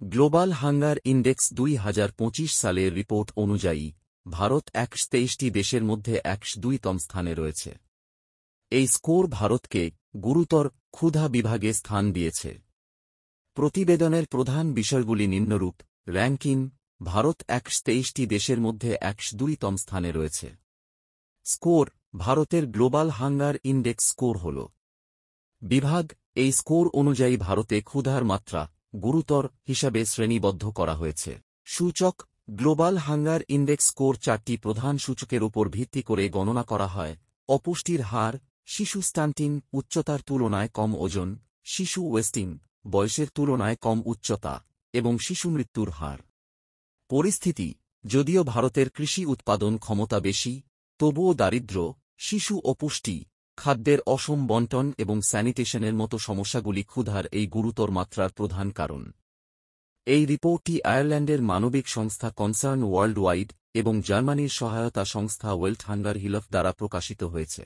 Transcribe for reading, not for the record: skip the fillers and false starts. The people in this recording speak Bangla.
গ্লোবাল হাঙ্গার ইন্ডেক্স 2025 সালের রিপোর্ট অনুযায়ী ভারত 123টি দেশের মধ্যে 102তম স্থানে রয়েছে। এই স্কোর ভারতকে গুরুতর ক্ষুধা বিভাগে স্থান দিয়েছে। প্রতিবেদনের প্রধান বিষয়গুলি নিম্নরূপ। র্যাঙ্কিং: ভারত 123টি দেশের মধ্যে 102তম স্থানে রয়েছে। স্কোর: ভারতের গ্লোবাল হাঙ্গার ইন্ডেক্স স্কোর হল। বিভাগ: এই স্কোর অনুযায়ী ভারতে ক্ষুধার মাত্রা গুরুতর হিসাবে শ্রেণীবদ্ধ করা হয়েছে। সূচক: গ্লোবাল হাঙ্গার ইন্ডেক্স স্কোর 4টি প্রধান সূচকের উপর ভিত্তি করে গণনা করা হয়: অপুষ্টির হার, শিশু স্টান্টিং, উচ্চতার তুলনায় কম ওজন, শিশু ওয়েস্টিং, বয়সের তুলনায় কম উচ্চতা, এবং শিশু মৃত্যুর হার। পরিস্থিতি: যদিও ভারতের কৃষি উৎপাদন ক্ষমতা বেশি, তবুও দারিদ্র্য, শিশু অপুষ্টি, খাদ্যের অসম বণ্টন এবং স্যানিটেশনের মতো সমস্যাগুলি ক্ষুধার এই গুরুতর মাত্রার প্রধান কারণ। এই রিপোর্টটি আয়ারল্যান্ডের মানবিক সংস্থা কনসার্ন ওয়ার্ল্ড ওয়াইড এবং জার্মানির সহায়তা সংস্থা ওয়েল্ট হাঙ্গার হিলফ দ্বারা প্রকাশিত হয়েছে।